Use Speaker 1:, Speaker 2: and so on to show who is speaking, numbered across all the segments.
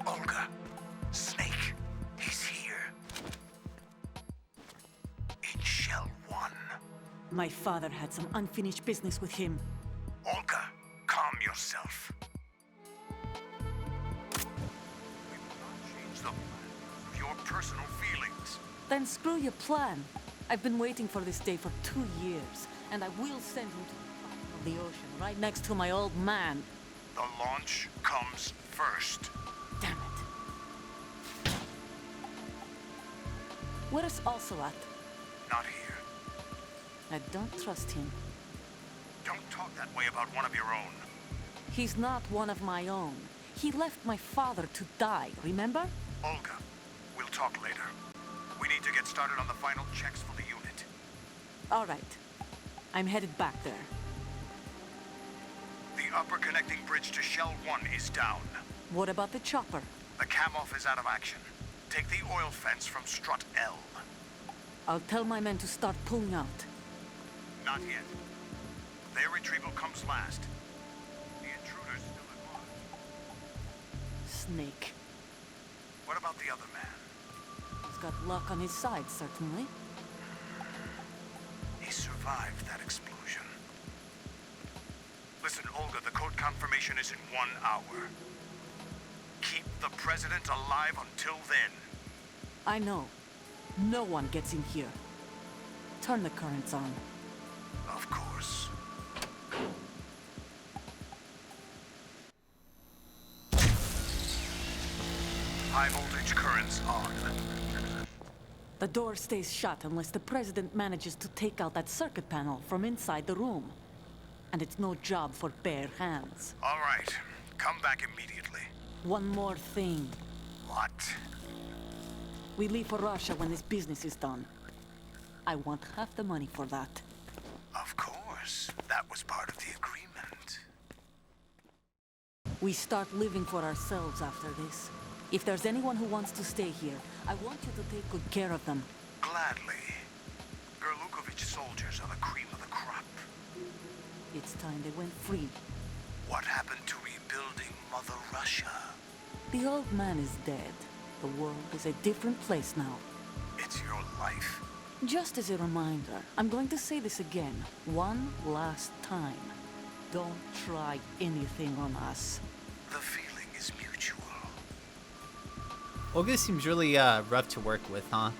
Speaker 1: Olga, Snake, he's here. In Shell 1.
Speaker 2: My father had some unfinished business with him.
Speaker 1: Olga, calm yourself. We will not change the plan of your personal feelings.
Speaker 2: Then screw your plan. I've been waiting for this day for 2 years, and I will send him to the bottom of the ocean, right next to my old man.
Speaker 1: The launch comes first.
Speaker 2: Damn it. Where's Ocelot?
Speaker 1: Not here.
Speaker 2: I don't trust him.
Speaker 1: Don't talk that way about one of your own.
Speaker 2: He's not one of my own. He left my father to die, remember?
Speaker 1: Olga, we'll talk later. We need to get started on the final checks for the unit.
Speaker 2: All right. I'm headed back there.
Speaker 1: The upper connecting bridge to Shell 1 is down.
Speaker 2: What about the chopper?
Speaker 1: The cam-off is out of action. Take the oil fence from strut L.
Speaker 2: I'll tell my men to start pulling out.
Speaker 1: Not yet. Their retrieval comes last. The intruder's still at large.
Speaker 2: Snake.
Speaker 1: What about the other man?
Speaker 2: He's got luck on his side, certainly.
Speaker 1: He survived that explosion. Listen, Olga, the code confirmation is in 1 hour. Keep the president alive until then.
Speaker 2: I know. No one gets in here. Turn the currents on.
Speaker 1: Of course. High voltage currents on.
Speaker 2: The door stays shut unless the president manages to take out that circuit panel from inside the room. And it's no job for bare hands.
Speaker 1: All right. Come back immediately.
Speaker 2: One more thing.
Speaker 1: What?
Speaker 2: We leave for Russia when this business is done. I want half the money for that.
Speaker 1: Of course. That was part of the agreement.
Speaker 2: We start living for ourselves after this. If there's anyone who wants to stay here, I want you to take good care of them.
Speaker 1: Gladly. Gerlukovich soldiers are the cream of the crop.
Speaker 2: It's time they went free.
Speaker 1: What happened to rebuilding Mother Russia?
Speaker 2: The old man is dead. The world is a different place now.
Speaker 1: It's your life.
Speaker 2: Just as a reminder, I'm going to say this again, one last time. Don't try anything on us.
Speaker 1: The feeling is mutual.
Speaker 3: Olga seems really rough to work with, huh?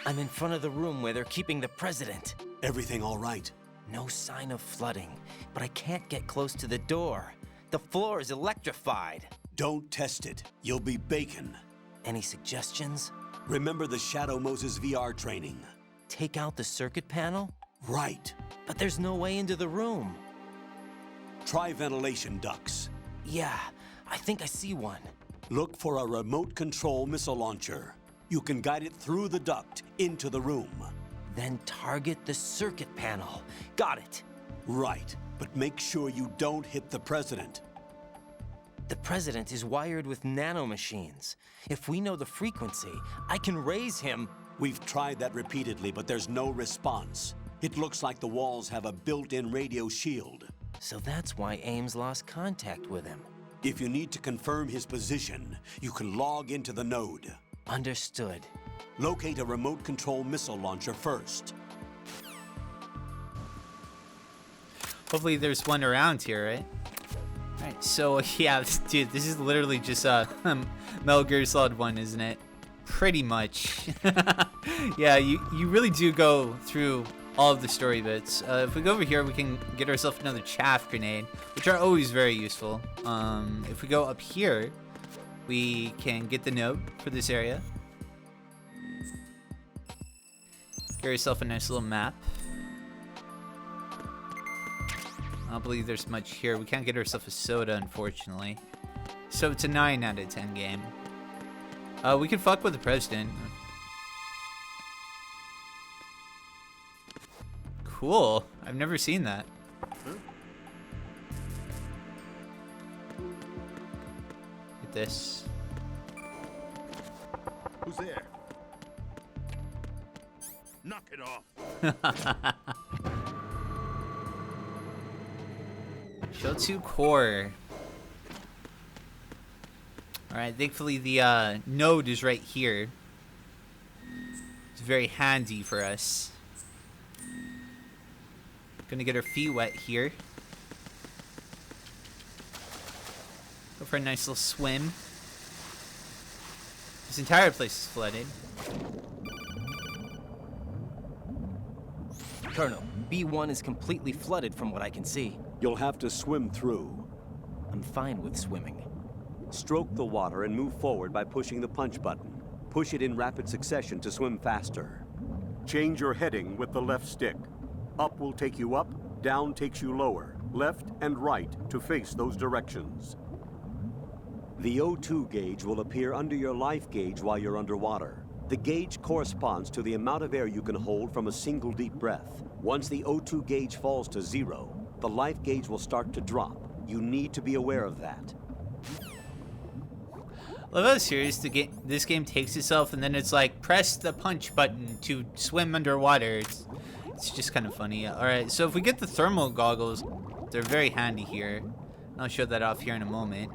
Speaker 4: I'm in front of the room where they're keeping the president.
Speaker 5: Everything all right?
Speaker 4: No sign of flooding, but I can't get close to the door. The floor is electrified.
Speaker 5: Don't test it. You'll be bacon.
Speaker 4: Any suggestions?
Speaker 5: Remember the Shadow Moses VR training?
Speaker 4: Take out the circuit panel?
Speaker 5: Right.
Speaker 4: But there's no way into the room.
Speaker 5: Try ventilation ducts.
Speaker 4: Yeah, I think I see one.
Speaker 5: Look for a remote control missile launcher. You can guide it through the duct into the room.
Speaker 4: Then target the circuit panel. Got it.
Speaker 5: Right, but make sure you don't hit the president.
Speaker 4: The president is wired with nanomachines. If we know the frequency, I can raise him.
Speaker 5: We've tried that repeatedly, but there's no response. It looks like the walls have a built-in radio shield.
Speaker 4: So that's why Ames lost contact with him.
Speaker 5: If you need to confirm his position, you can log into the node.
Speaker 4: Understood.
Speaker 5: Locate a remote control missile launcher first.
Speaker 3: Hopefully there's one around here, right? Alright, so yeah, dude, this is literally just Metal Gear Solid 1, isn't it? Pretty much. Yeah, you really do go through all of the story bits. If we go over here, we can get ourselves another chaff grenade, which are always very useful. If we go up here, we can get the node for this area. Get yourself a nice little map. I don't believe there's much here. We can't get ourselves a soda, unfortunately. So it's a 9 out of 10 game. We can fuck with the president. Cool. I've never seen that. Get this.
Speaker 6: Who's there? Knock it off.
Speaker 3: Show 2 core. Alright, thankfully the node is right here. It's very handy for us. Gonna get our feet wet here. Go for a nice little swim. This entire place is flooded.
Speaker 4: Colonel, B1 is completely flooded from what I can see.
Speaker 5: You'll have to swim through.
Speaker 4: I'm fine with swimming.
Speaker 5: Stroke the water and move forward by pushing the punch button. Push it in rapid succession to swim faster. Change your heading with the left stick. Up will take you up, down takes you lower, left and right to face those directions. The O2 gauge will appear under your life gauge while you're underwater. The gauge corresponds to the amount of air you can hold from a single deep breath. Once the O2 gauge falls to 0, the life gauge will start to drop. You need to be aware of that.
Speaker 3: I love how serious this game takes itself, and then it's like, press the punch button to swim underwater. It's just kind of funny. Alright, so if we get the thermal goggles, they're very handy here. I'll show that off here in a moment.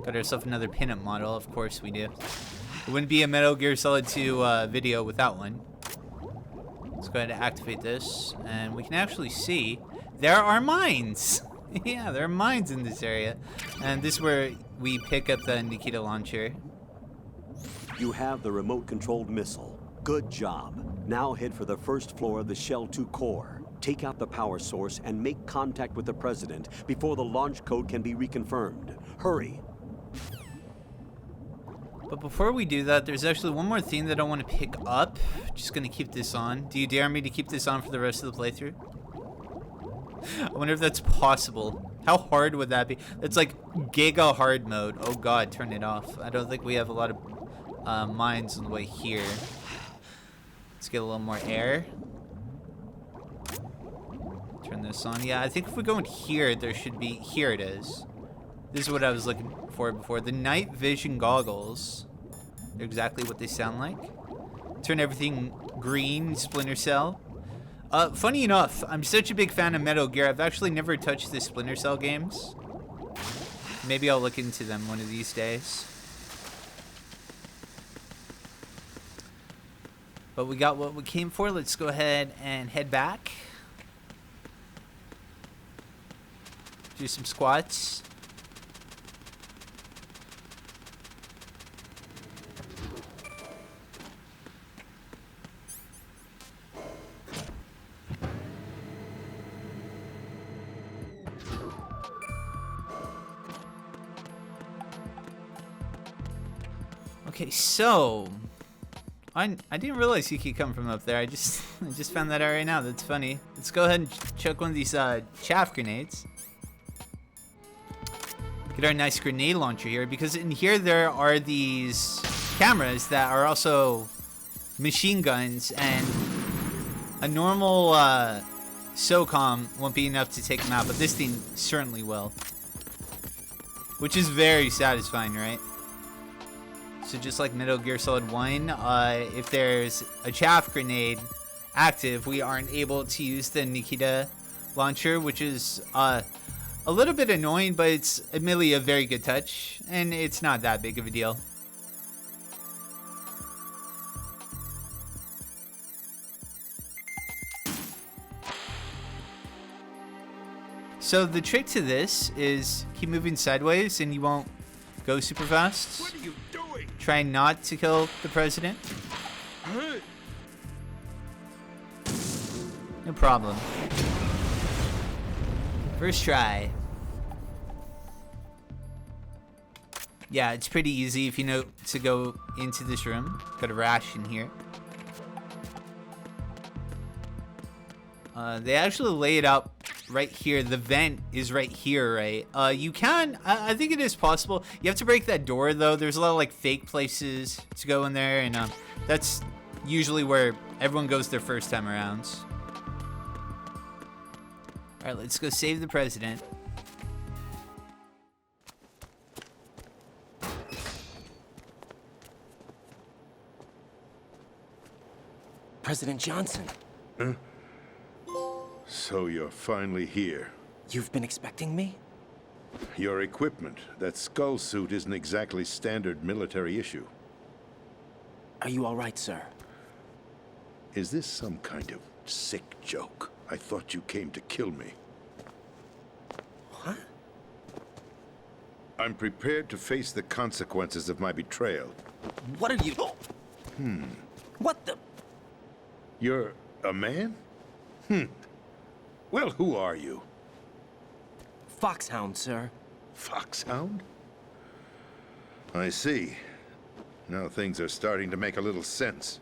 Speaker 3: Got ourselves another pinup model, of course we do. It wouldn't be a Metal Gear Solid 2 video without one. Let's go ahead and activate this, and we can actually see there are mines. Yeah, there are mines in this area. And this is where we pick up the Nikita launcher.
Speaker 5: You have the remote-controlled missile. Good job. Now head for the first floor of the Shell 2 core. Take out the power source and make contact with the President before the launch code can be reconfirmed. Hurry.
Speaker 3: But before we do that, there's actually one more thing that I want to pick up. Just gonna keep this on. Do you dare me to keep this on for the rest of the playthrough? I wonder if that's possible. How hard would that be? That's like giga hard mode. Oh god, turn it off. I don't think we have a lot of mines on the way here. Let's get a little more air. Turn this on. Yeah, I think if we go in here, there should be... Here it is. This is what I was looking for before. The night vision goggles. They're exactly what they sound like. Turn everything green, Splinter Cell. Funny enough, I'm such a big fan of Metal Gear, I've actually never touched the Splinter Cell games. Maybe I'll look into them one of these days. But we got what we came for. Let's go ahead and head back. Do some squats. Okay, so I didn't realize he could come from up there. I just found that out right now. That's funny. Let's go ahead and chuck one of these chaff grenades. Get our nice grenade launcher here, because in here there are these cameras that are also machine guns, and a normal SOCOM won't be enough to take them out, but this thing certainly will. Which is very satisfying, right? So just like Metal Gear Solid 1, if there's a chaff grenade active, we aren't able to use the Nikita launcher, which is a little bit annoying, but it's admittedly a very good touch, and it's not that big of a deal. So the trick to this is keep moving sideways and you won't go super fast.
Speaker 6: What are you doing?
Speaker 3: Try not to kill the president. No problem. First try. Yeah, it's pretty easy if you know to go into this room. Got a rash in here. They actually lay it out right here. The vent is right here, right? You can, I think it is possible. You have to break that door though. There's a lot of like fake places to go in there, and that's usually where everyone goes their first time around. All right, let's go save the president.
Speaker 4: President Johnson.
Speaker 6: So you're finally here.
Speaker 4: You've been expecting me?
Speaker 6: Your equipment, that skull suit isn't exactly standard military issue.
Speaker 4: Are you all right, sir?
Speaker 6: Is this some kind of sick joke? I thought you came to kill me.
Speaker 4: What?
Speaker 6: I'm prepared to face the consequences of my betrayal.
Speaker 4: What are you... What the...
Speaker 6: You're a man? Well, who are you?
Speaker 4: Foxhound, sir.
Speaker 6: Foxhound? I see. Now things are starting to make a little sense.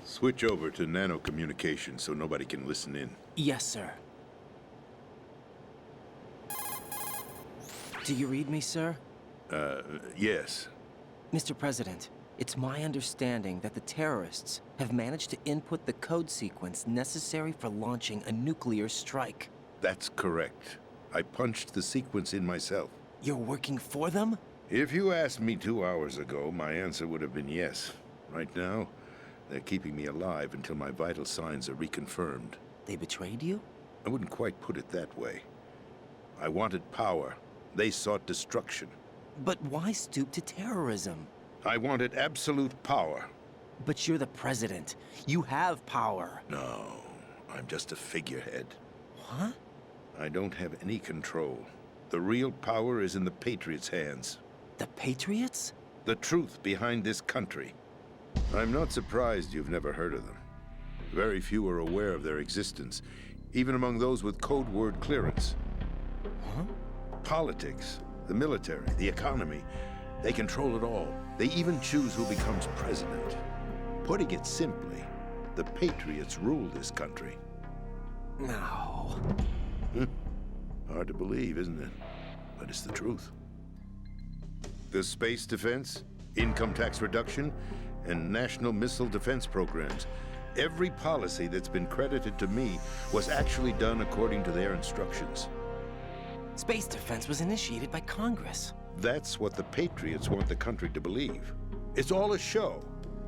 Speaker 6: Switch over to nano communication so nobody can listen in.
Speaker 4: Yes, sir. Do you read me, sir?
Speaker 6: Yes.
Speaker 4: Mr. President, it's my understanding that the terrorists have managed to input the code sequence necessary for launching a nuclear strike.
Speaker 6: That's correct. I punched the sequence in myself.
Speaker 4: You're working for them?
Speaker 6: If you asked me 2 hours ago, my answer would have been yes. Right now, they're keeping me alive until my vital signs are reconfirmed.
Speaker 4: They betrayed you?
Speaker 6: I wouldn't quite put it that way. I wanted power. They sought destruction.
Speaker 4: But why stoop to terrorism?
Speaker 6: I wanted absolute power.
Speaker 4: But you're the president. You have power.
Speaker 6: No, I'm just a figurehead.
Speaker 4: What?
Speaker 6: I don't have any control. The real power is in the Patriots' hands.
Speaker 4: The Patriots?
Speaker 6: The truth behind this country. I'm not surprised you've never heard of them. Very few are aware of their existence, even among those with code word clearance.
Speaker 4: Huh?
Speaker 6: Politics, the military, the economy, they control it all. They even choose who becomes president. Putting it simply, the Patriots rule this country.
Speaker 4: No.
Speaker 6: Hard to believe, isn't it? But it's the truth. The space defense, income tax reduction, and national missile defense programs. Every policy that's been credited to me was actually done according to their instructions.
Speaker 4: Space defense was initiated by Congress.
Speaker 6: That's what the Patriots want the country to believe. It's all a show.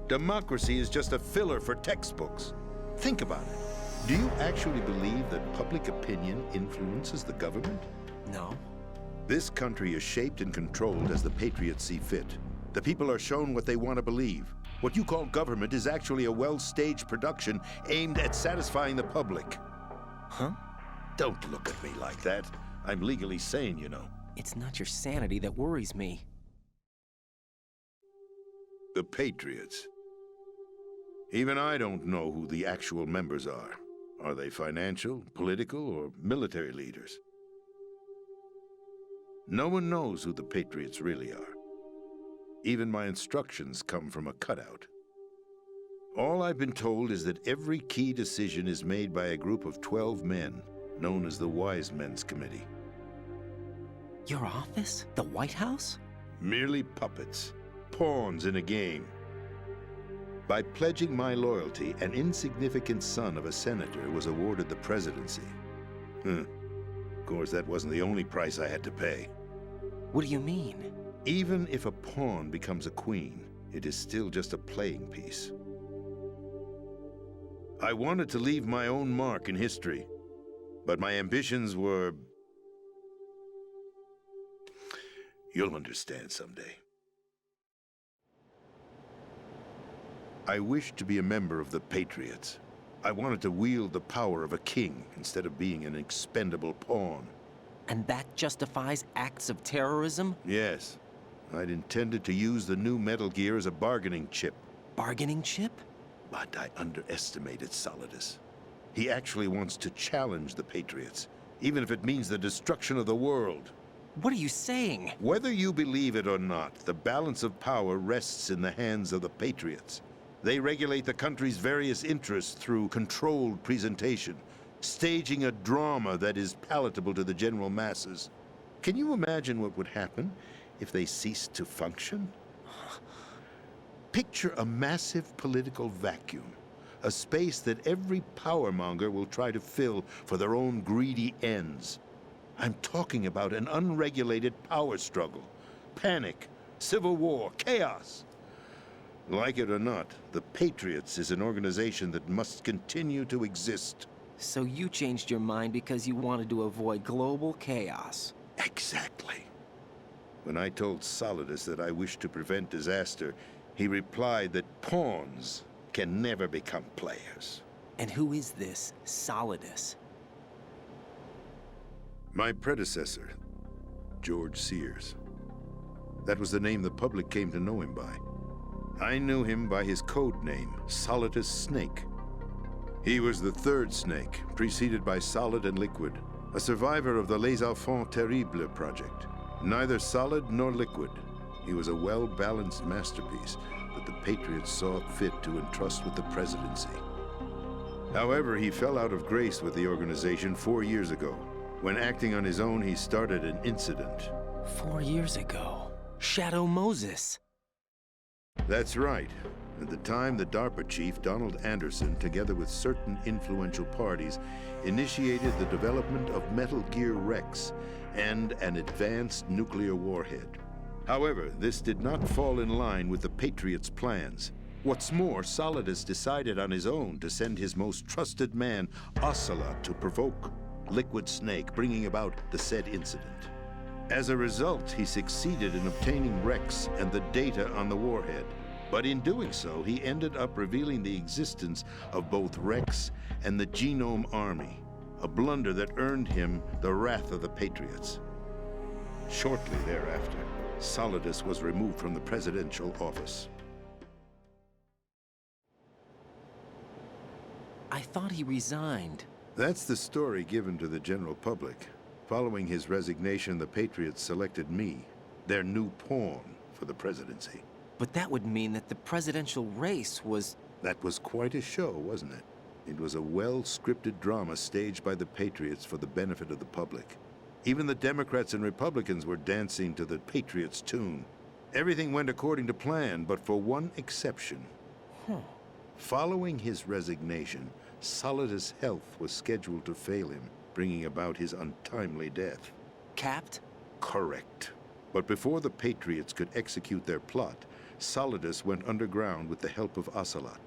Speaker 6: Democracy is just a filler for textbooks. Think about it. Do you actually believe that public opinion influences the government?
Speaker 4: No.
Speaker 6: This country is shaped and controlled as the Patriots see fit. The people are shown what they want to believe. What you call government is actually a well-staged production aimed at satisfying the public.
Speaker 4: Huh?
Speaker 6: Don't look at me like that. I'm legally sane, you know.
Speaker 4: It's not your sanity that worries me.
Speaker 6: The Patriots. Even I don't know who the actual members are. Are they financial, political, or military leaders? No one knows who the Patriots really are. Even my instructions come from a cutout. All I've been told is that every key decision is made by a group of 12 men, known as the Wise Men's Committee.
Speaker 4: Your office? The White House?
Speaker 6: Merely puppets, pawns in a game. By pledging my loyalty, an insignificant son of a senator was awarded the presidency. Of course, that wasn't the only price I had to pay.
Speaker 4: What do you mean?
Speaker 6: Even if a pawn becomes a queen, it is still just a playing piece. I wanted to leave my own mark in history, but my ambitions were... You'll understand someday. I wished to be a member of the Patriots. I wanted to wield the power of a king instead of being an expendable pawn.
Speaker 4: And that justifies acts of terrorism?
Speaker 6: Yes. I'd intended to use the new Metal Gear as a bargaining chip.
Speaker 4: Bargaining chip?
Speaker 6: But I underestimated Solidus. He actually wants to challenge the Patriots, even if it means the destruction of the world.
Speaker 4: What are you saying?
Speaker 6: Whether you believe it or not, the balance of power rests in the hands of the Patriots. They regulate the country's various interests through controlled presentation, staging a drama that is palatable to the general masses. Can you imagine what would happen if they ceased to function? Picture a massive political vacuum, a space that every powermonger will try to fill for their own greedy ends. I'm talking about an unregulated power struggle, panic, civil war, chaos. Like it or not, the Patriots is an organization that must continue to exist.
Speaker 4: So you changed your mind because you wanted to avoid global chaos.
Speaker 6: Exactly. When I told Solidus that I wished to prevent disaster, he replied that pawns can never become players.
Speaker 4: And who is this Solidus?
Speaker 6: My predecessor, George Sears. That was the name the public came to know him by. I knew him by his code name, Solidus Snake. He was the third snake, preceded by Solid and Liquid, a survivor of the Les Enfants Terribles project. Neither solid nor liquid, he was a well-balanced masterpiece that the Patriots saw fit to entrust with the presidency. However, he fell out of grace with the organization 4 years ago. When acting on his own, he started an incident.
Speaker 4: 4 years ago. Shadow Moses.
Speaker 6: That's right. At the time, the DARPA chief, Donald Anderson, together with certain influential parties, initiated the development of Metal Gear Rex and an advanced nuclear warhead. However, this did not fall in line with the Patriots' plans. What's more, Solidus decided on his own to send his most trusted man, Ocelot, to provoke Liquid Snake, bringing about the said incident. As a result, he succeeded in obtaining Rex and the data on the warhead. But in doing so, he ended up revealing the existence of both Rex and the Genome Army, a blunder that earned him the wrath of the Patriots. Shortly thereafter, Solidus was removed from the presidential office.
Speaker 4: I thought he resigned.
Speaker 6: That's the story given to the general public. Following his resignation, the Patriots selected me, their new pawn, for the presidency.
Speaker 4: But that would mean that the presidential race was...
Speaker 6: That was quite a show, wasn't it? It was a well-scripted drama staged by the Patriots for the benefit of the public. Even the Democrats and Republicans were dancing to the Patriots' tune. Everything went according to plan, but for one exception. Following his resignation, Solidus' health was scheduled to fail him, bringing about his untimely death.
Speaker 4: Capped?
Speaker 6: Correct. But before the Patriots could execute their plot, Solidus went underground with the help of Ocelot.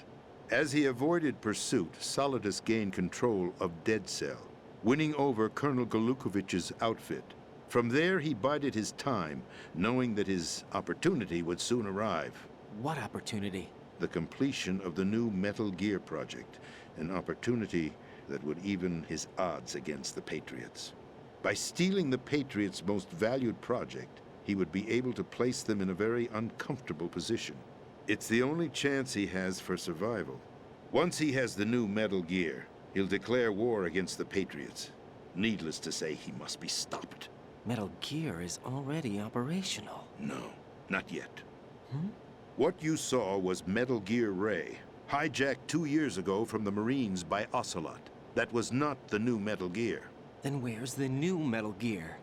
Speaker 6: As he avoided pursuit, Solidus gained control of Dead Cell, winning over Colonel Golukovich's outfit. From there, he bided his time, knowing that his opportunity would soon arrive.
Speaker 4: What opportunity?
Speaker 6: The completion of the new Metal Gear project, an opportunity that would even his odds against the Patriots. By stealing the Patriots' most valued project, he would be able to place them in a very uncomfortable position. It's the only chance he has for survival. Once he has the new Metal Gear, he'll declare war against the Patriots. Needless to say, he must be stopped.
Speaker 4: Metal Gear is already operational.
Speaker 6: No, not yet. What you saw was Metal Gear Ray, hijacked 2 years ago from the Marines by Ocelot. That was not the new Metal Gear.
Speaker 4: Then where's the new Metal Gear?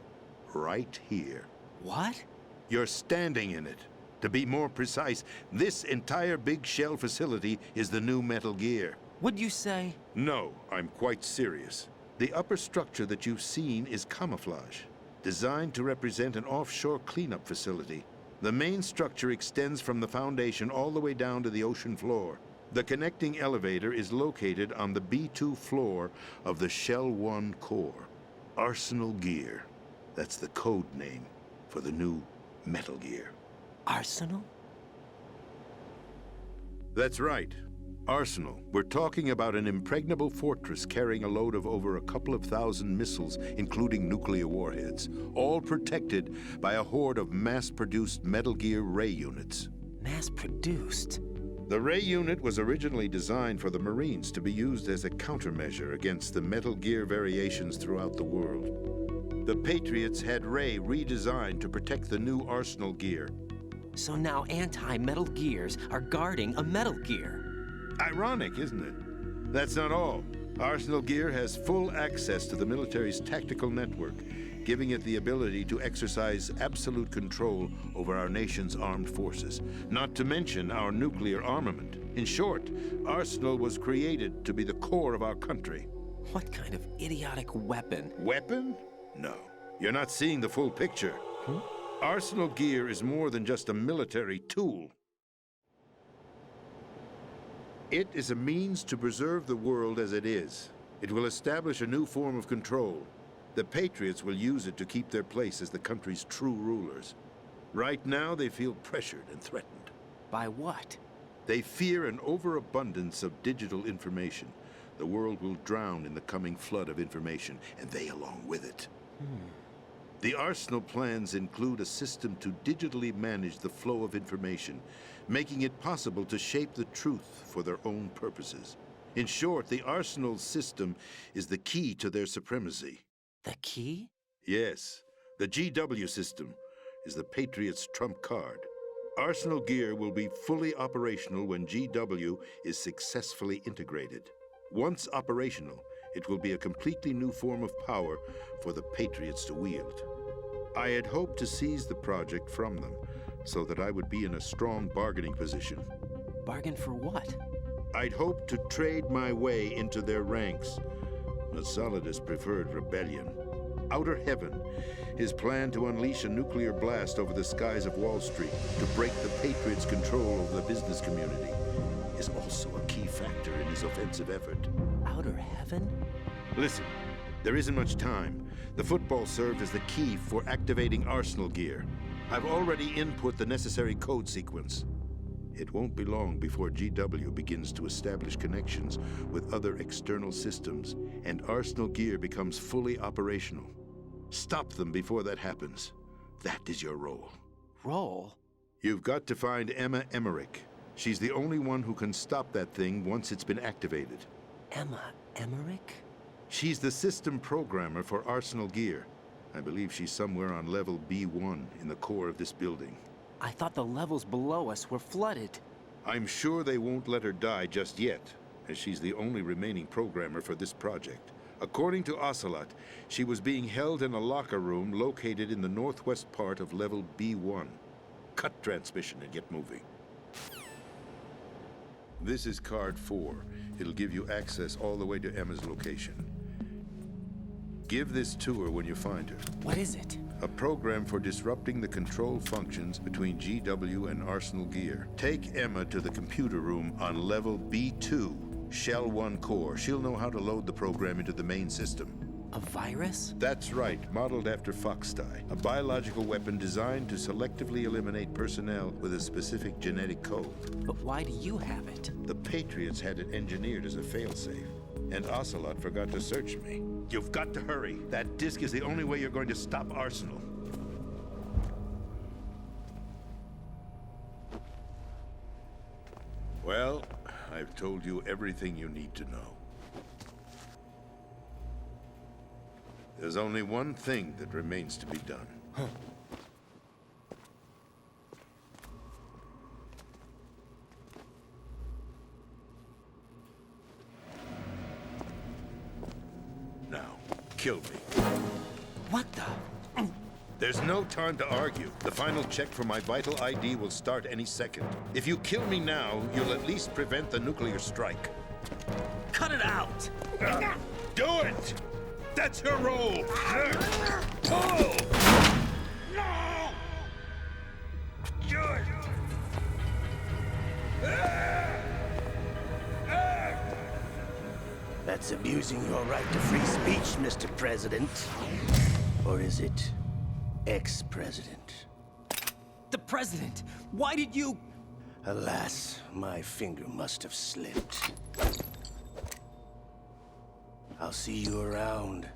Speaker 6: Right here.
Speaker 4: What?
Speaker 6: You're standing in it. To be more precise, this entire big shell facility is the new Metal Gear.
Speaker 4: What'd you say?
Speaker 6: No, I'm quite serious. The upper structure that you've seen is camouflage, designed to represent an offshore cleanup facility. The main structure extends from the foundation all the way down to the ocean floor. The connecting elevator is located on the B2 floor of the Shell 1 core. Arsenal Gear. That's the code name for the new Metal Gear.
Speaker 4: Arsenal?
Speaker 6: That's right. Arsenal. We're talking about an impregnable fortress carrying a load of over a couple of thousand missiles, including nuclear warheads, all protected by a horde of mass-produced Metal Gear Ray units.
Speaker 4: Mass-produced?
Speaker 6: The Ray unit was originally designed for the Marines to be used as a countermeasure against the Metal Gear variations throughout the world. The Patriots had Ray redesigned to protect the new Arsenal Gear.
Speaker 4: So now anti-Metal Gears are guarding a Metal Gear.
Speaker 6: Ironic, isn't it? That's not all. Arsenal Gear has full access to the military's tactical network, giving it the ability to exercise absolute control over our nation's armed forces, not to mention our nuclear armament. In short, Arsenal was created to be the core of our country.
Speaker 4: What kind of idiotic weapon?
Speaker 6: Weapon? No. You're not seeing the full picture. Arsenal Gear is more than just a military tool. It is a means to preserve the world as it is. It will establish a new form of control. The Patriots will use it to keep their place as the country's true rulers. Right now, they feel pressured and threatened.
Speaker 4: By what?
Speaker 6: They fear an overabundance of digital information. The world will drown in the coming flood of information, and they along with it. The Arsenal plans include a system to digitally manage the flow of information, making it possible to shape the truth for their own purposes. In short, the Arsenal system is the key to their supremacy.
Speaker 4: The key?
Speaker 6: Yes, the GW system is the Patriots' trump card. Arsenal gear will be fully operational when GW is successfully integrated. Once operational, it will be a completely new form of power for the Patriots to wield. I had hoped to seize the project from them, so that I would be in a strong bargaining position.
Speaker 4: Bargain for what?
Speaker 6: I'd hoped to trade my way into their ranks, but Solidus preferred rebellion. Outer Heaven, his plan to unleash a nuclear blast over the skies of Wall Street to break the Patriots' control over the business community, is also a key factor in his offensive effort.
Speaker 4: Outer Heaven?
Speaker 6: Listen, there isn't much time. The football served as the key for activating Arsenal gear. I've already input the necessary code sequence. It won't be long before GW begins to establish connections with other external systems, and Arsenal gear becomes fully operational. Stop them before that happens. That is your role.
Speaker 4: Role?
Speaker 6: You've got to find Emma Emmerich. She's the only one who can stop that thing once it's been activated.
Speaker 4: Emma Emmerich?
Speaker 6: She's the system programmer for Arsenal gear. I believe she's somewhere on level B1 in the core of this building.
Speaker 4: I thought the levels below us were flooded.
Speaker 6: I'm sure they won't let her die just yet, as she's the only remaining programmer for this project. According to Ocelot, she was being held in a locker room located in the northwest part of level B1. Cut transmission and get moving. This is card 4. It'll give you access all the way to Emma's location. Give this to her when you find her.
Speaker 4: What is it?
Speaker 6: A program for disrupting the control functions between GW and Arsenal gear. Take Emma to the computer room on level B2, Shell 1 core. She'll know how to load the program into the main system.
Speaker 4: A virus?
Speaker 6: That's right, modeled after Foxdie, a biological weapon designed to selectively eliminate personnel with a specific genetic code.
Speaker 4: But why do you have it?
Speaker 6: The Patriots had it engineered as a failsafe, and Ocelot forgot to search me. You've got to hurry. That disk is the only way you're going to stop Arsenal. Well, I've told you everything you need to know. There's only one thing that remains to be done. Now, kill me.
Speaker 4: What the?
Speaker 6: There's no time to argue. The final check for my vital ID will start any second. If you kill me now, you'll at least prevent the nuclear strike.
Speaker 4: Cut it out!
Speaker 6: Do it! That's your role! Pull!
Speaker 1: No! Do it!
Speaker 7: That's abusing your right to free speech, Mr. President. Or is it ex-president?
Speaker 4: The president! Why did you...
Speaker 7: Alas, my finger must have slipped. I'll see you around,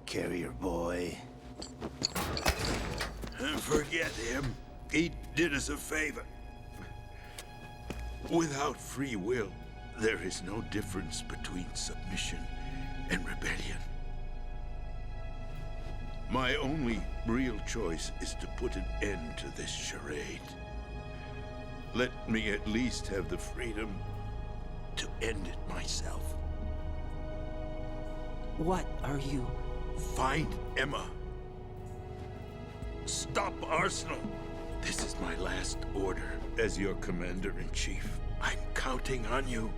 Speaker 7: carrier boy.
Speaker 6: Forget him. He did us a favor. Without free will, there is no difference between submission and rebellion. My only real choice is to put an end to this charade. Let me at least have the freedom to end it myself.
Speaker 4: What are you...
Speaker 6: Find Emma. Stop Arsenal. This is my last order as your commander-in-chief. I'm counting on you.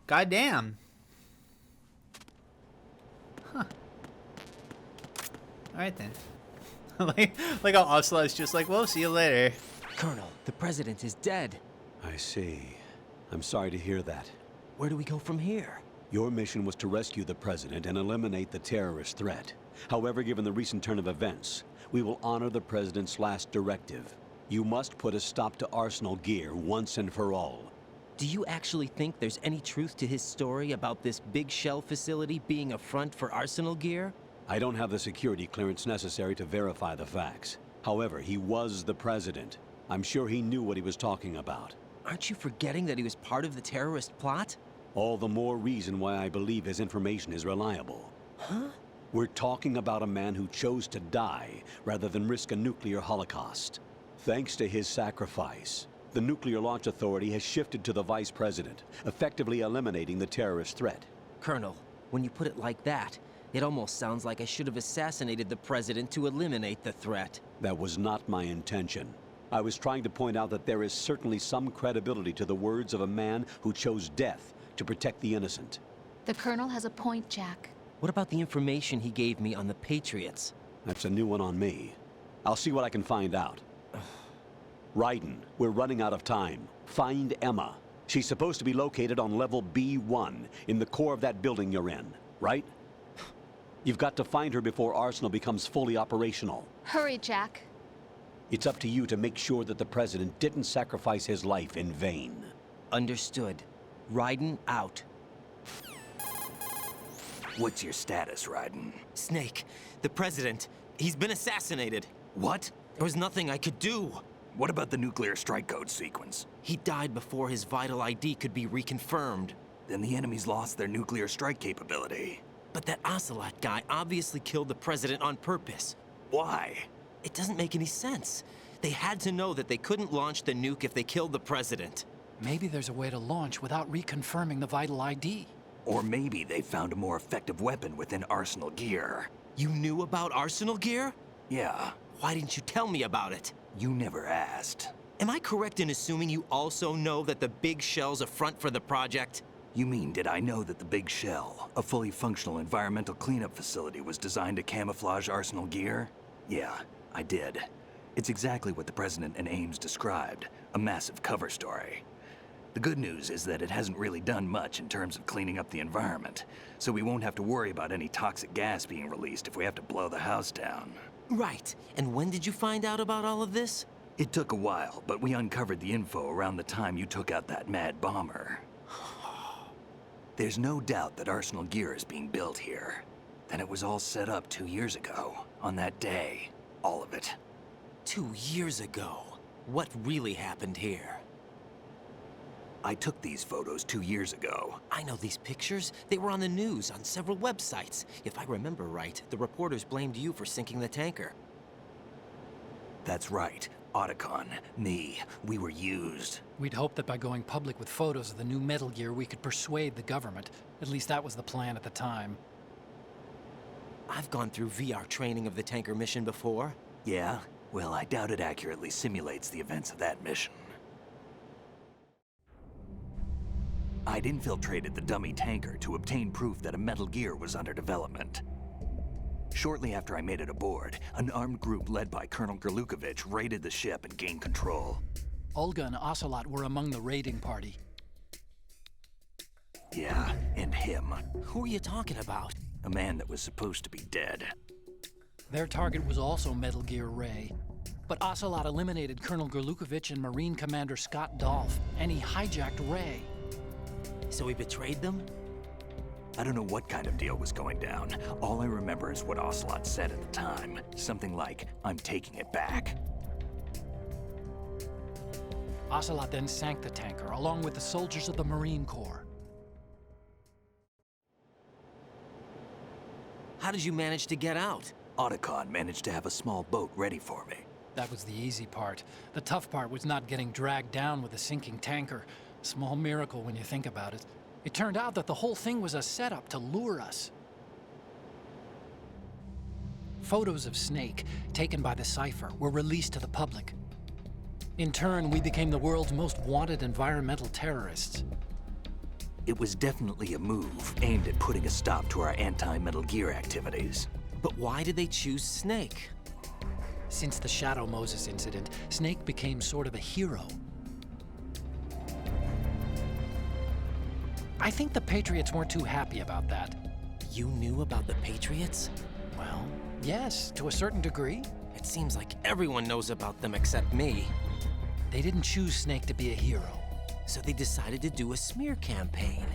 Speaker 3: Goddamn. Huh. Alright then. like how Ocelot's just like, well, see you later.
Speaker 4: Colonel, the president is dead.
Speaker 5: I see. I'm sorry to hear that.
Speaker 4: Where do we go from here?
Speaker 5: Your mission was to rescue the president and eliminate the terrorist threat. However, given the recent turn of events, we will honor the president's last directive. You must put a stop to Arsenal Gear once and for all.
Speaker 4: Do you actually think there's any truth to his story about this big shell facility being a front for Arsenal Gear?
Speaker 5: I don't have the security clearance necessary to verify the facts. However, he was the president. I'm sure he knew what he was talking about.
Speaker 4: Aren't you forgetting that he was part of the terrorist plot?
Speaker 5: All the more reason why I believe his information is reliable.
Speaker 4: Huh?
Speaker 5: We're talking about a man who chose to die rather than risk a nuclear holocaust. Thanks to his sacrifice, the Nuclear Launch Authority has shifted to the vice president, effectively eliminating the terrorist threat.
Speaker 4: Colonel, when you put it like that, it almost sounds like I should have assassinated the president to eliminate the threat.
Speaker 5: That was not my intention. I was trying to point out that there is certainly some credibility to the words of a man who chose death to protect the innocent.
Speaker 8: The Colonel has a point, Jack.
Speaker 4: What about the information he gave me on the Patriots?
Speaker 5: That's a new one on me. I'll see what I can find out. Raiden, we're running out of time. Find Emma. She's supposed to be located on level B1, in the core of that building you're in, right? You've got to find her before Arsenal becomes fully operational.
Speaker 8: Hurry, Jack.
Speaker 5: It's up to you to make sure that the president didn't sacrifice his life in vain.
Speaker 4: Understood. Raiden out.
Speaker 7: What's your status, Raiden?
Speaker 4: Snake, the president, he's been assassinated.
Speaker 7: What?
Speaker 4: There was nothing I could do.
Speaker 7: What about the nuclear strike code sequence?
Speaker 4: He died before his vital ID could be reconfirmed.
Speaker 7: Then the enemy's lost their nuclear strike capability.
Speaker 4: But that Ocelot guy obviously killed the president on purpose.
Speaker 7: Why?
Speaker 4: It doesn't make any sense. They had to know that they couldn't launch the nuke if they killed the president.
Speaker 9: Maybe there's a way to launch without reconfirming the vital ID.
Speaker 7: Or maybe they found a more effective weapon within Arsenal Gear.
Speaker 4: You knew about Arsenal Gear?
Speaker 7: Yeah,
Speaker 4: Why didn't you tell me about it?
Speaker 7: you never asked.
Speaker 4: Am I correct in assuming you also know that the big shell's a front for the project?
Speaker 7: You mean, did I know that the Big Shell, a fully functional environmental cleanup facility, was designed to camouflage Arsenal Gear? Yeah, I did. It's exactly what the President and Ames described, a massive cover story. The good news is that it hasn't really done much in terms of cleaning up the environment, so we won't have to worry about any toxic gas being released if we have to blow the house down.
Speaker 4: Right. And when did you find out about all of this?
Speaker 7: It took a while, but we uncovered the info around the time you took out that mad bomber. There's no doubt that Arsenal Gear is being built here. Then it was all set up 2 years ago, on that day. All of it.
Speaker 4: 2 years ago. What really happened here?
Speaker 7: I took these photos 2 years ago.
Speaker 4: I know these pictures. They were on the news, on several websites. If I remember right, the reporters blamed you for sinking the tanker.
Speaker 7: That's right. Otacon, me, we were used.
Speaker 9: We'd hoped that by going public with photos of the new Metal Gear, we could persuade the government. At least that was the plan at the time.
Speaker 4: I've gone through VR training of the tanker mission before.
Speaker 7: Yeah? Well, I doubt it accurately simulates the events of that mission. I'd infiltrated the dummy tanker to obtain proof that a Metal Gear was under development. Shortly after I made it aboard, an armed group led by Colonel Gerlukovich raided the ship and gained control.
Speaker 9: Olga and Ocelot were among the raiding party.
Speaker 7: Yeah, and him.
Speaker 4: Who are you talking about?
Speaker 7: A man that was supposed to be dead.
Speaker 9: Their target was also Metal Gear Ray. But Ocelot eliminated Colonel Gerlukovich and Marine Commander Scott Dolph, and he hijacked Ray.
Speaker 4: So he betrayed them?
Speaker 7: I don't know what kind of deal was going down. All I remember is what Ocelot said at the time. Something like, "I'm taking it back."
Speaker 9: Ocelot then sank the tanker, along with the soldiers of the Marine Corps.
Speaker 4: How did you manage to get out?
Speaker 7: Otacon managed to have a small boat ready for me.
Speaker 9: That was the easy part. The tough part was not getting dragged down with a sinking tanker. Small miracle when you think about it. It turned out that the whole thing was a setup to lure us. Photos of Snake, taken by the Cypher, were released to the public. In turn, we became the world's most wanted environmental terrorists.
Speaker 7: It was definitely a move aimed at putting a stop to our anti-Metal Gear activities.
Speaker 4: But why did they choose Snake?
Speaker 9: Since the Shadow Moses incident, Snake became sort of a hero. I think the Patriots weren't too happy about that.
Speaker 4: You knew about the Patriots?
Speaker 9: Well, yes, to a certain degree.
Speaker 4: It seems like everyone knows about them except me.
Speaker 9: They didn't choose Snake to be a hero.
Speaker 4: So they decided to do a smear campaign.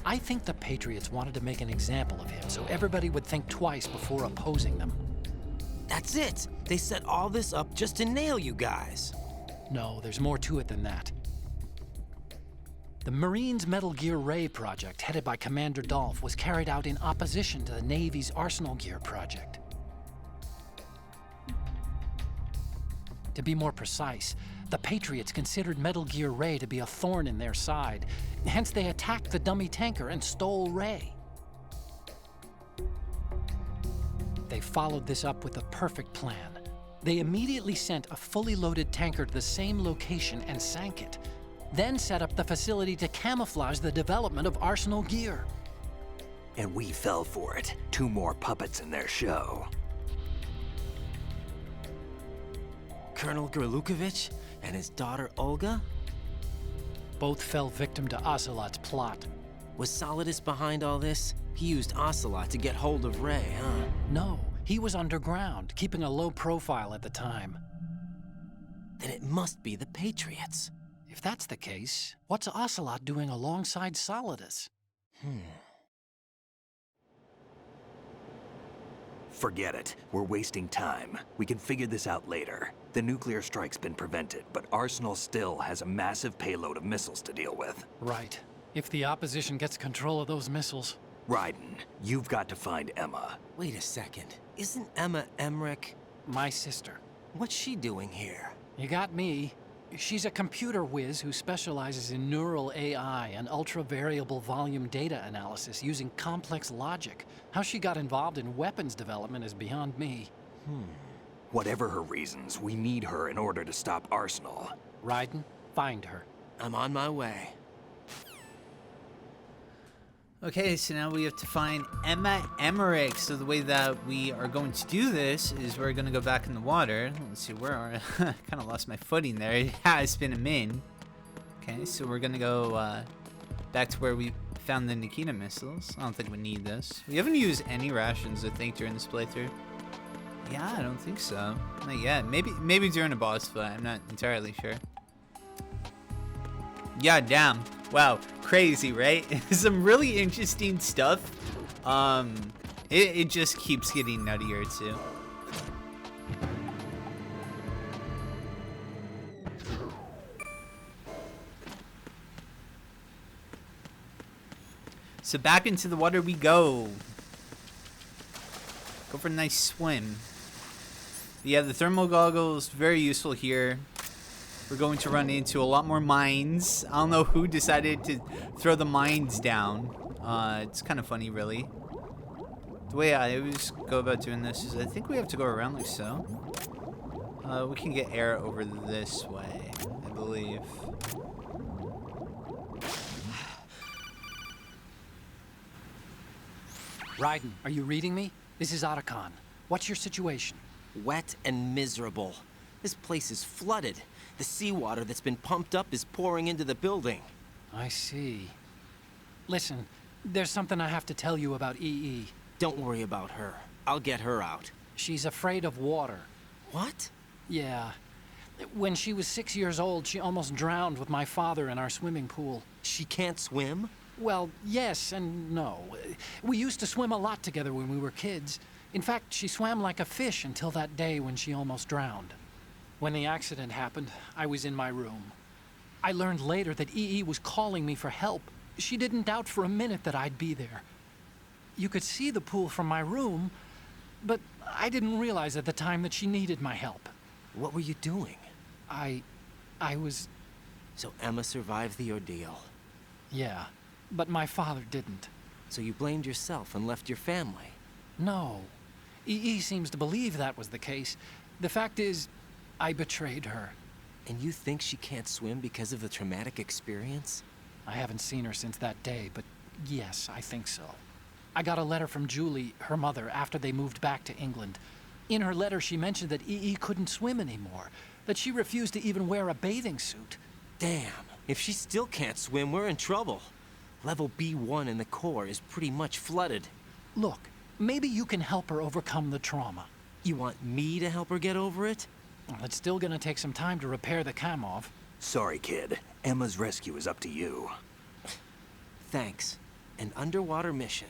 Speaker 9: I think the Patriots wanted to make an example of him so everybody would think twice before opposing them.
Speaker 4: That's it! They set all this up just to nail you guys.
Speaker 9: No, there's more to it than that. The Marines' Metal Gear Ray project, headed by Commander Dolph, was carried out in opposition to the Navy's Arsenal Gear project. To be more precise, the Patriots considered Metal Gear Ray to be a thorn in their side. Hence, they attacked the dummy tanker and stole Ray. They followed this up with a perfect plan. They immediately sent a fully loaded tanker to the same location and sank it. Then set up the facility to camouflage the development of Arsenal Gear.
Speaker 7: And we fell for it. 2 more puppets in their show.
Speaker 4: Colonel Gerlukovich and his daughter Olga?
Speaker 9: Both fell victim to Ocelot's plot.
Speaker 4: Was Solidus behind all this? He used Ocelot to get hold of Ray, huh?
Speaker 9: No, he was underground, keeping a low profile at the time.
Speaker 4: Then it must be the Patriots.
Speaker 9: If that's the case, what's Ocelot doing alongside Solidus?
Speaker 7: Forget it. We're wasting time. We can figure this out later. The nuclear strike's been prevented, but Arsenal still has a massive payload of missiles to deal with.
Speaker 9: Right. If the opposition gets control of those missiles...
Speaker 7: Raiden, you've got to find Emma.
Speaker 4: Wait a second. Isn't Emma Emmerich?
Speaker 9: My sister.
Speaker 4: What's she doing here?
Speaker 9: You got me. She's a computer whiz who specializes in neural AI and ultra-variable volume data analysis using complex logic. How she got involved in weapons development is beyond me.
Speaker 7: Whatever her reasons, we need her in order to stop Arsenal.
Speaker 9: Raiden, find her.
Speaker 4: I'm on my way.
Speaker 3: Okay, so now we have to find Emma Emmerich. So the way that we are going to do this is we're going to go back in the water. Let's see, where are I? Kind of lost my footing there. It has been a min. Okay, so we're going to go back to where we found the Nikita missiles. I don't think we need this. We haven't used any rations, I think, during this playthrough. Yeah, I don't think so. Not yet. Maybe during a boss fight. I'm not entirely sure. Yeah, damn. Wow, crazy, right? Some really interesting stuff. It just keeps getting nuttier too. So back into the water we go. Go for a nice swim. Yeah, the thermal goggles, very useful here. We're going to run into a lot more mines. I don't know who decided to throw the mines down. It's kind of funny, really. The way I always go about doing this is I think we have to go around like so. We can get air over this way, I believe.
Speaker 9: Raiden, are you reading me? This is Otacon. What's your situation?
Speaker 4: Wet and miserable. This place is flooded. The seawater that's been pumped up is pouring into the building.
Speaker 9: I see. Listen, there's something I have to tell you about EE.
Speaker 4: Don't worry about her. I'll get her out.
Speaker 9: She's afraid of water.
Speaker 4: What?
Speaker 9: Yeah. When she was 6 years old, she almost drowned with my father in our swimming pool.
Speaker 4: She can't swim?
Speaker 9: Well, yes and no. We used to swim a lot together when we were kids. In fact, she swam like a fish until that day when she almost drowned. When the accident happened, I was in my room. I learned later that EE was calling me for help. She didn't doubt for a minute that I'd be there. You could see the pool from my room, but I didn't realize at the time that she needed my help.
Speaker 4: What were you doing?
Speaker 9: I was...
Speaker 4: So Emma survived the ordeal.
Speaker 9: Yeah, but my father didn't.
Speaker 4: So you blamed yourself and left your family?
Speaker 9: No. EE seems to believe that was the case. The fact is, I betrayed her.
Speaker 4: And you think she can't swim because of the traumatic experience?
Speaker 9: I haven't seen her since that day, but yes, I think so. I got a letter from Julie, her mother, after they moved back to England. In her letter, she mentioned that EE couldn't swim anymore, that she refused to even wear a bathing suit.
Speaker 4: Damn, if she still can't swim, we're in trouble. Level B1 in the core is pretty much flooded.
Speaker 9: Look, maybe you can help her overcome the trauma.
Speaker 4: You want me to help her get over it?
Speaker 9: Well, it's still gonna take some time to repair the Kamov.
Speaker 7: Sorry, kid. Emma's rescue is up to you.
Speaker 4: Thanks. An underwater mission.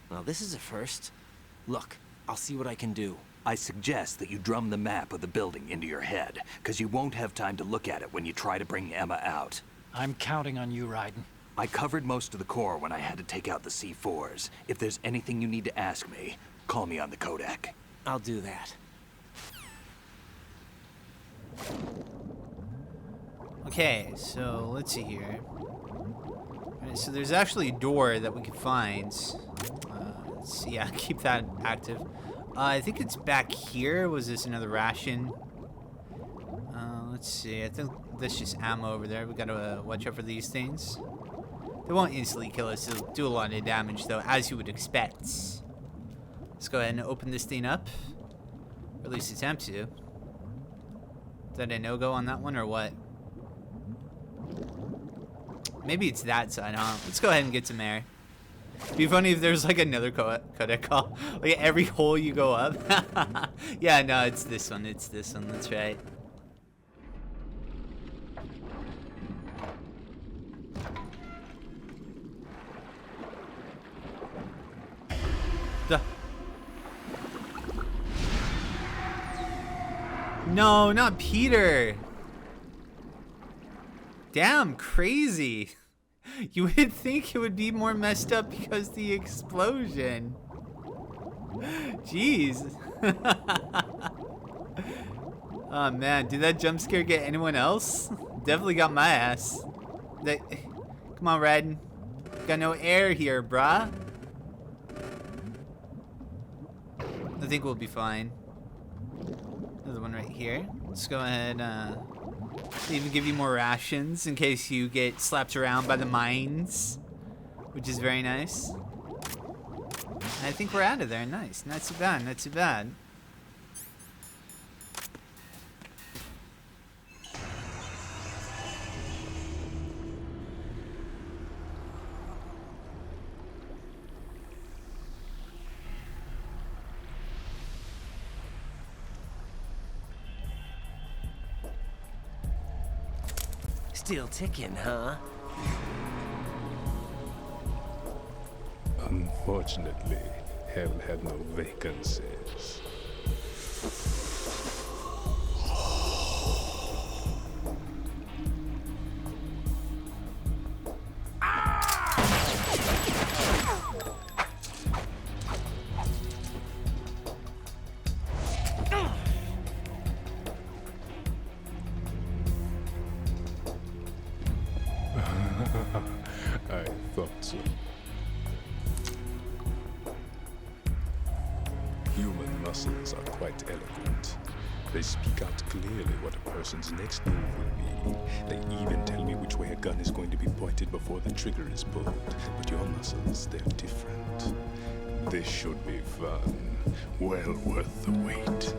Speaker 4: Well, this is a first. Look, I'll see what I can do.
Speaker 7: I suggest that you drum the map of the building into your head, because you won't have time to look at it when you try to bring Emma out.
Speaker 9: I'm counting on you, Raiden.
Speaker 7: I covered most of the core when I had to take out the C4s. If there's anything you need to ask me, call me on the codec.
Speaker 4: I'll do that.
Speaker 3: Okay, so let's see here. Alright, so there's actually a door that we can find. Let's see, yeah, keep that active. I think it's back here. Was this another ration? Let's see. I think that's just ammo over there. We gotta watch out for these things. They won't instantly kill us. They'll do a lot of damage, though, as you would expect. Let's go ahead and open this thing up. Or at least attempt to. Is that a no-go on that one, or what? Maybe it's that side, huh? Let's go ahead and get some air. It'd be funny if there's like another codec call. Like every hole you go up. Yeah, no, it's this one. It's this one. That's right. Duh. No, not Peter. Damn, crazy. You would think it would be more messed up because the explosion. Jeez. Oh man, did that jump scare get anyone else? Definitely got my ass. Come on, Raiden. Got no air here, brah. I think we'll be fine. Another one right here. Let's go ahead, even give you more rations in case you get slapped around by the mines, which is very nice. And I think we're out of there. Nice. Not too bad. Not too bad.
Speaker 4: Still ticking, huh?
Speaker 10: Unfortunately, hell had no vacancies. I thought so. Human muscles are quite eloquent. They speak out clearly what a person's next move will be. They even tell me which way a gun is going to be pointed before the trigger is pulled. But your muscles, they're different. This should be fun. Well worth the wait.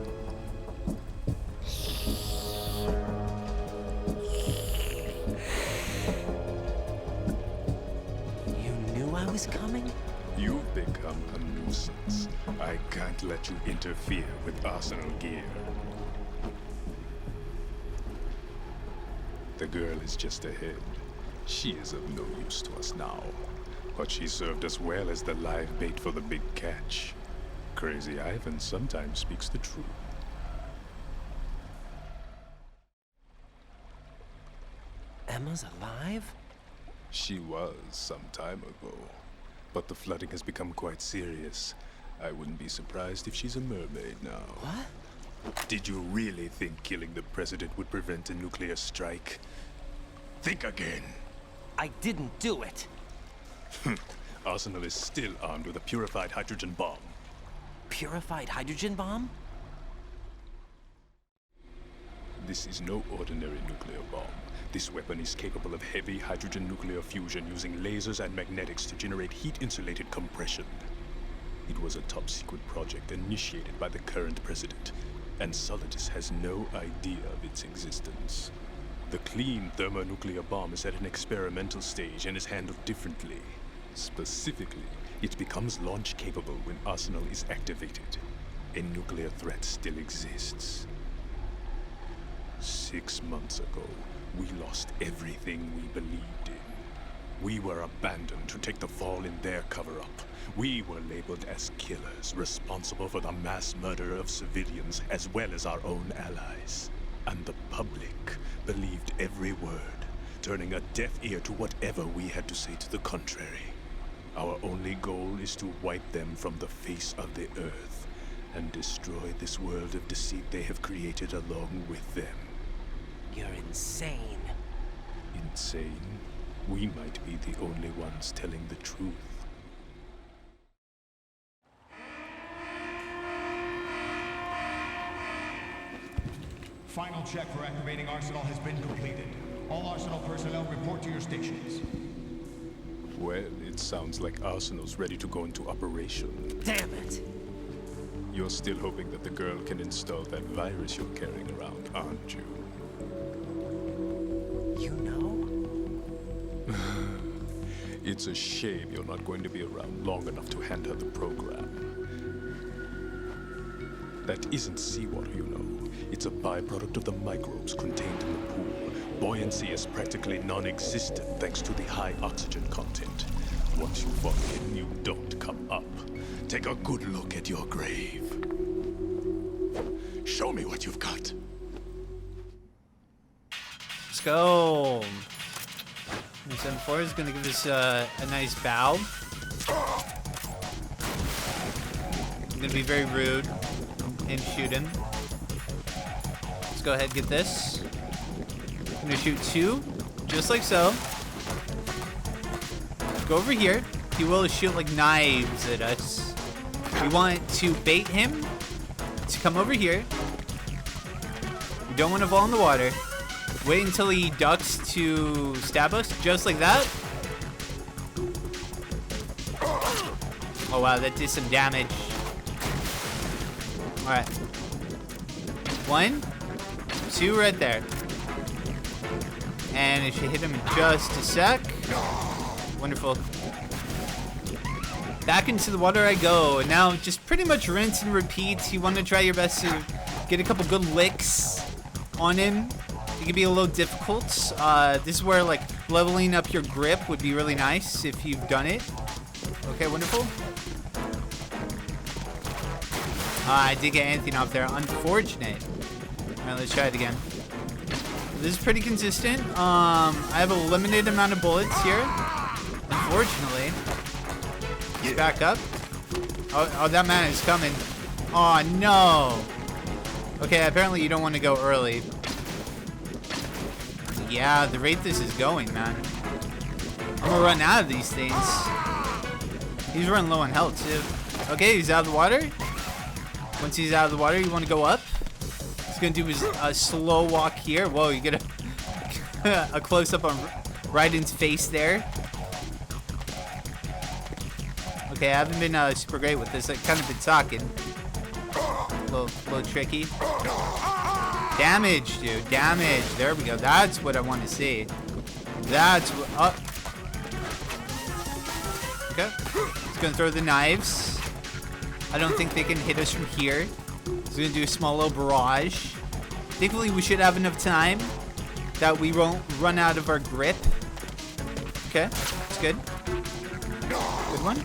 Speaker 4: I was coming?
Speaker 10: You've become a nuisance. I can't let you interfere with Arsenal gear. The girl is just ahead. She is of no use to us now. But she served us well as the live bait for the big catch. Crazy Ivan sometimes speaks the truth.
Speaker 4: Emma's alive?
Speaker 10: She was some time ago. But the flooding has become quite serious. I wouldn't be surprised if she's a mermaid now.
Speaker 4: What?
Speaker 10: Did you really think killing the president would prevent a nuclear strike? Think again.
Speaker 4: I didn't do it.
Speaker 10: Arsenal is still armed with a purified hydrogen bomb.
Speaker 4: Purified hydrogen bomb?
Speaker 10: This is no ordinary nuclear bomb. This weapon is capable of heavy hydrogen nuclear fusion using lasers and magnetics to generate heat-insulated compression. It was a top-secret project initiated by the current president, and Solidus has no idea of its existence. The clean thermonuclear bomb is at an experimental stage and is handled differently. Specifically, it becomes launch-capable when Arsenal is activated. A nuclear threat still exists. 6 months ago, we lost everything we believed in. We were abandoned to take the fall in their cover-up. We were labeled as killers, responsible for the mass murder of civilians as well as our own allies. And the public believed every word, turning a deaf ear to whatever we had to say to the contrary. Our only goal is to wipe them from the face of the earth and destroy this world of deceit they have created along with them.
Speaker 4: You're insane.
Speaker 10: Insane? We might be the only ones telling the truth.
Speaker 11: Final check for activating Arsenal has been completed. All Arsenal personnel report to your stations.
Speaker 10: Well, it sounds like Arsenal's ready to go into operation.
Speaker 4: Damn it!
Speaker 10: You're still hoping that the girl can install that virus you're carrying around, aren't you?
Speaker 4: You know?
Speaker 10: It's a shame you're not going to be around long enough to hand her the program. That isn't seawater, you know. It's a byproduct of the microbes contained in the pool. Buoyancy is practically non-existent thanks to the high oxygen content. Once you fall in, you don't come up. Take a good look at your grave. Show me what you've got.
Speaker 3: Let's go. 7-4 is going to give us a nice bow. I'm going to be very rude and shoot him. Let's go ahead and get this. I'm going to shoot 2, just like so. Go over here. He will shoot like knives at us. We want to bait him to come over here. We don't want to fall in the water. Wait until he ducks to stab us, just like that. Oh wow, that did some damage. Alright. 1, 2 right there. And it should hit him in just a sec. Wonderful. Back into the water I go. And now just pretty much rinse and repeat. You want to try your best to get a couple good licks on him. It can be a little difficult. This is where like leveling up your grip would be really nice if you've done it. Okay, wonderful. I did get anything off there. Unfortunate. Alright, let's try it again. This is pretty consistent. I have a limited amount of bullets here. Unfortunately. Let's back up. Oh, that man is coming. Oh, no. Okay, apparently you don't want to go early. Yeah, the rate this is going, man. I'm gonna run out of these things. He's running low on health, too. Okay, he's out of the water. Once he's out of the water, you want to go up. He's gonna do his slow walk here. Whoa, you get a close-up on Raiden's face there. Okay, I haven't been super great with this. I've kind of been talking. A little tricky. Damage, dude. Damage. There we go. That's what I want to see. That's what... Okay. He's going to throw the knives. I don't think they can hit us from here. He's going to do a small little barrage. Thankfully, we should have enough time that we won't run out of our grip. Okay. That's good. Good one.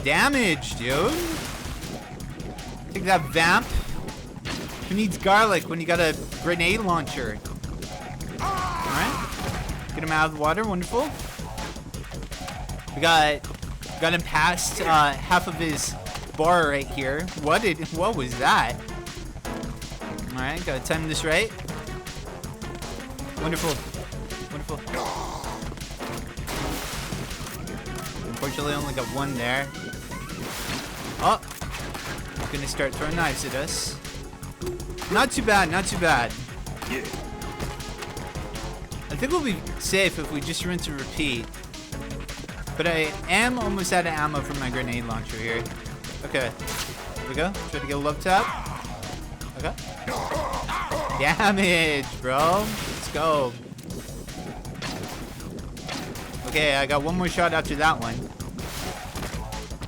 Speaker 3: Damage, dude. Take that, Vamp. Who needs garlic when you got a grenade launcher? Alright. Get him out of the water. Wonderful. We got him past half of his bar right here. What was that? Alright, gotta time this right. Wonderful. Wonderful. Unfortunately, I only got one there. Oh! He's gonna start throwing knives at us. Not too bad, not too bad.
Speaker 10: Yeah.
Speaker 3: I think we'll be safe if we just rinse and repeat. But I am almost out of ammo from my grenade launcher here. Okay. Here we go. Try to get a love tap. Okay. Damage, bro. Let's go. Okay, I got one more shot after that one.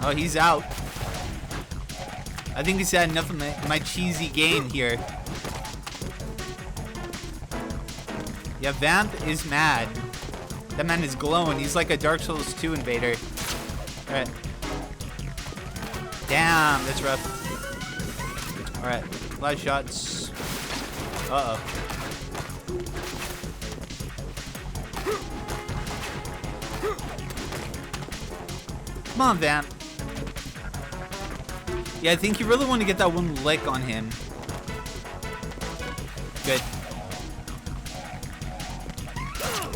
Speaker 3: Oh, he's out. I think he's had enough of my cheesy game here. Yeah, Vamp is mad. That man is glowing. He's like a Dark Souls 2 invader. Alright. Damn, that's rough. Alright, a lot of shots. Uh-oh. Come on, Vamp. Yeah, I think you really want to get that one lick on him. Good.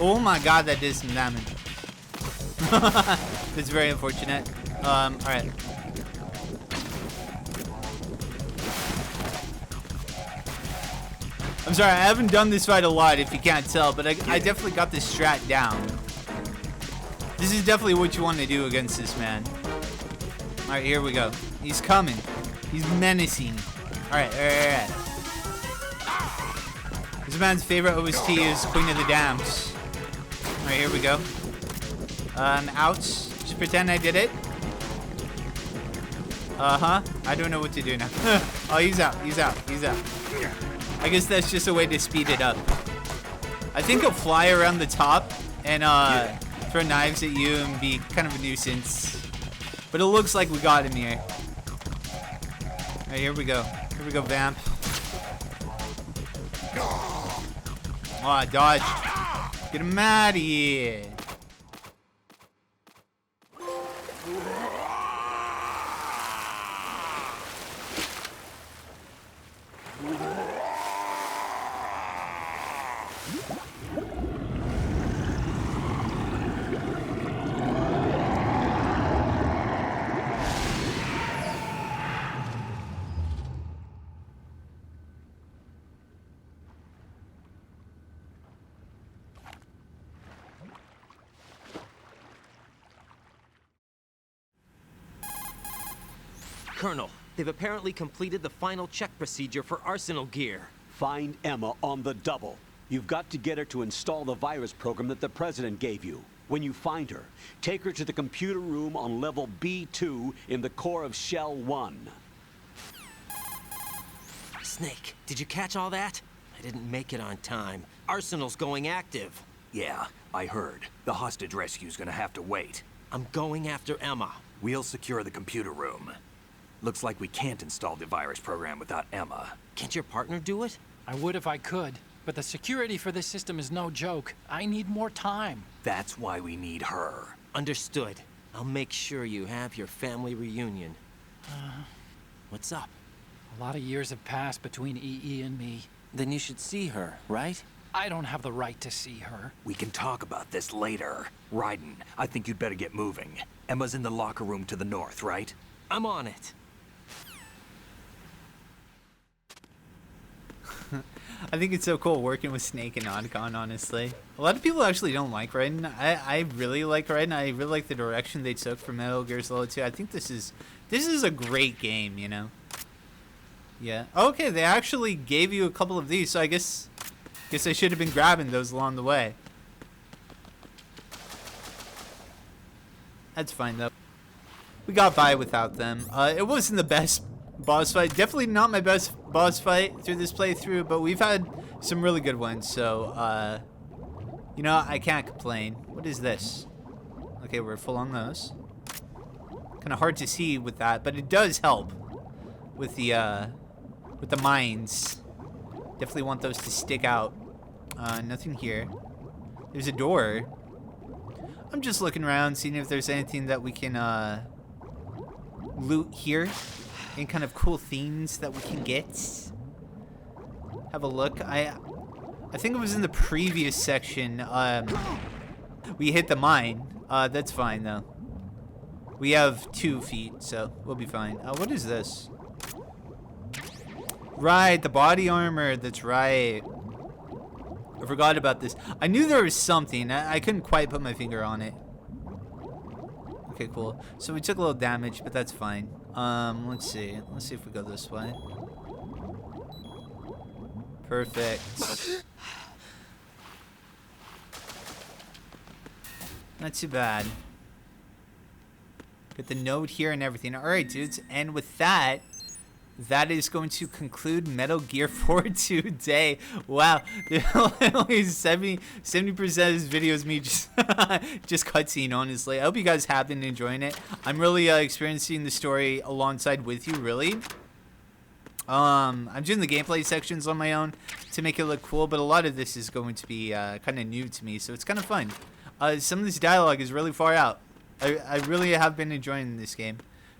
Speaker 3: Oh my god, that did some damage. That's very unfortunate. Alright. I'm sorry, I haven't done this fight a lot if you can't tell, but I definitely got this strat down. This is definitely what you want to do against this man. Alright, here we go. He's coming. He's menacing. Alright, alright. This man's favorite OST is Queen of the Damned. Alright, here we go. Out. Just pretend I did it. Uh-huh. I don't know what to do now. Oh, he's out. He's out. He's out. I guess that's just a way to speed it up. I think he'll fly around the top and throw knives at you and be kind of a nuisance. But it looks like we got him here. Alright, here we go. Here we go, Vamp. Oh, I dodged. Get him out of here.
Speaker 4: Colonel, they've apparently completed the final check procedure for arsenal gear.
Speaker 5: Find Emma on the double. You've got to get her to install the virus program that the President gave you. When you find her, take her to the computer room on level B2 in the core of Shell 1.
Speaker 4: Snake, did you catch all that? I didn't make it on time. Arsenal's going active.
Speaker 7: Yeah, I heard. The hostage rescue's gonna have to wait.
Speaker 4: I'm going after Emma.
Speaker 7: We'll secure the computer room. Looks like we can't install the virus program without Emma.
Speaker 4: Can't your partner do it?
Speaker 9: I would if I could, but the security for this system is no joke. I need more time.
Speaker 7: That's why we need her.
Speaker 4: Understood. I'll make sure you have your family reunion. What's up?
Speaker 9: A lot of years have passed between EE and me.
Speaker 4: Then you should see her, right?
Speaker 9: I don't have the right to see her.
Speaker 7: We can talk about this later. Raiden, I think you'd better get moving. Emma's in the locker room to the north, right?
Speaker 4: I'm on it.
Speaker 3: I think it's so cool working with Snake and Oddcon, honestly. A lot of people actually don't like Raiden. I really like Raiden. I really like the direction they took for Metal Gear Solid 2. I think this is a great game, you know? Yeah. Okay, they actually gave you a couple of these, so I guess I should have been grabbing those along the way. That's fine, though. We got by without them. It wasn't the best boss fight. Definitely not my best boss fight through this playthrough, but we've had some really good ones, so, you know, I can't complain. What is this? Okay, we're full on those. Kind of hard to see with that, but it does help with the mines. Definitely want those to stick out. Nothing here. There's a door. I'm just looking around, seeing if there's anything that we can, loot here. Any kind of cool themes that we can get. Have a look. I think it was in the previous section. We hit the mine. That's fine though. We have 2 feet, so we'll be fine. What is this? Right, the body armor. That's right. I forgot about this. I knew there was something. I couldn't quite put my finger on it. Okay, cool. So we took a little damage, but that's fine. Let's see. Let's see if we go this way. Perfect. Not too bad. Got the note here and everything. Alright, dudes. And with that, that is going to conclude Metal Gear 4 today. Wow. Only 70% of this video is me just just cutscene, honestly. I hope you guys have been enjoying it. I'm really experiencing the story alongside with you, really. I'm doing the gameplay sections on my own to make it look cool, but a lot of this is going to be kind of new to me, so it's kind of fun. Some of this dialogue is really far out. I really have been enjoying this game.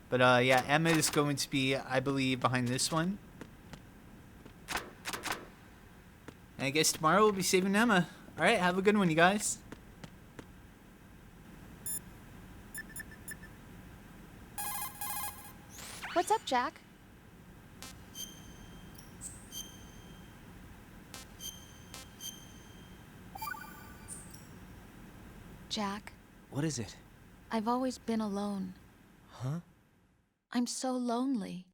Speaker 3: But yeah, Emma is going to be, I believe, behind this one. And I guess tomorrow we'll be saving Emma. Alright, have a good one, you guys.
Speaker 8: What's up, Jack? Jack,
Speaker 4: What is it?
Speaker 8: I've always been alone.
Speaker 4: Huh?
Speaker 8: I'm so lonely.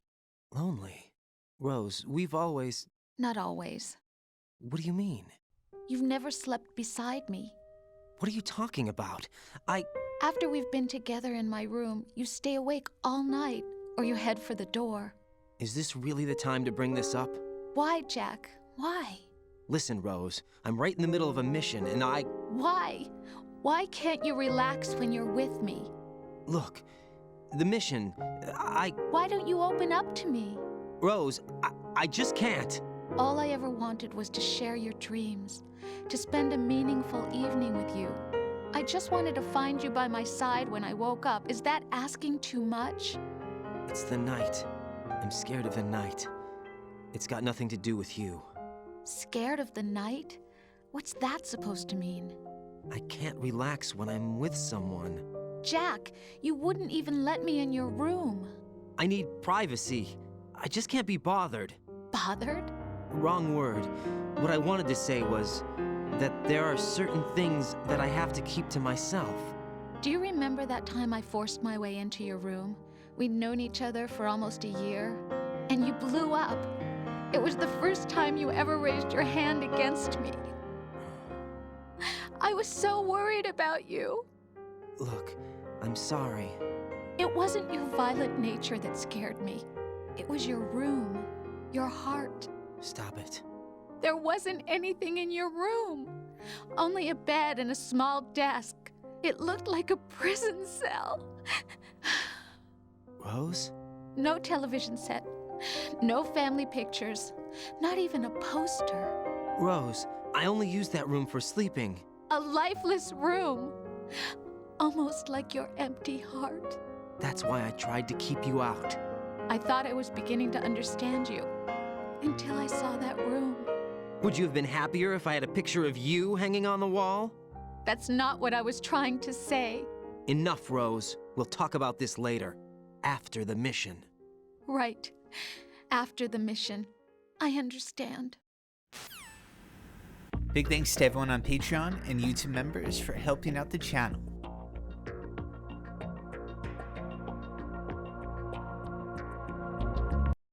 Speaker 4: Lonely? Rose, we've always...
Speaker 8: Not always.
Speaker 4: What do you mean?
Speaker 8: You've never slept beside me.
Speaker 4: What are you talking about?
Speaker 8: After we've been together in my room, you stay awake all night, or you head for the door.
Speaker 4: Is this really the time to bring this up?
Speaker 8: Why, Jack? Why?
Speaker 4: Listen, Rose, I'm right in the middle of a mission, and
Speaker 8: Why? Why can't you relax when you're with me?
Speaker 4: Look, the mission,
Speaker 8: Why don't you open up to me?
Speaker 4: Rose, I just can't.
Speaker 8: All I ever wanted was to share your dreams, to spend a meaningful evening with you. I just wanted to find you by my side when I woke up. Is that asking too much?
Speaker 4: It's the night. I'm scared of the night. It's got nothing to do with you.
Speaker 8: Scared of the night? What's that supposed to mean?
Speaker 4: I can't relax when I'm with someone.
Speaker 8: Jack, you wouldn't even let me in your room.
Speaker 4: I need privacy. I just can't be bothered.
Speaker 8: Bothered?
Speaker 4: Wrong word. What I wanted to say was that there are certain things that I have to keep to myself.
Speaker 8: Do you remember that time I forced my way into your room? We'd known each other for almost a year, and you blew up. It was the first time you ever raised your hand against me. I was so worried about you.
Speaker 4: Look, I'm sorry.
Speaker 8: It wasn't your violent nature that scared me. It was your room, your heart.
Speaker 4: Stop it.
Speaker 8: There wasn't anything in your room. Only a bed and a small desk. It looked like a prison cell.
Speaker 4: Rose?
Speaker 8: No television set. No family pictures. Not even a poster.
Speaker 4: Rose, I only use that room for sleeping.
Speaker 8: A lifeless room. Almost like your empty heart.
Speaker 4: That's why I tried to keep you out.
Speaker 8: I thought I was beginning to understand you. Until I saw that room.
Speaker 4: Would you have been happier if I had a picture of you hanging on the wall?
Speaker 8: That's not what I was trying to say.
Speaker 4: Enough, Rose. We'll talk about this later. After the mission.
Speaker 8: Right. After the mission. I understand.
Speaker 3: Big thanks to everyone on Patreon and YouTube members for helping out the channel.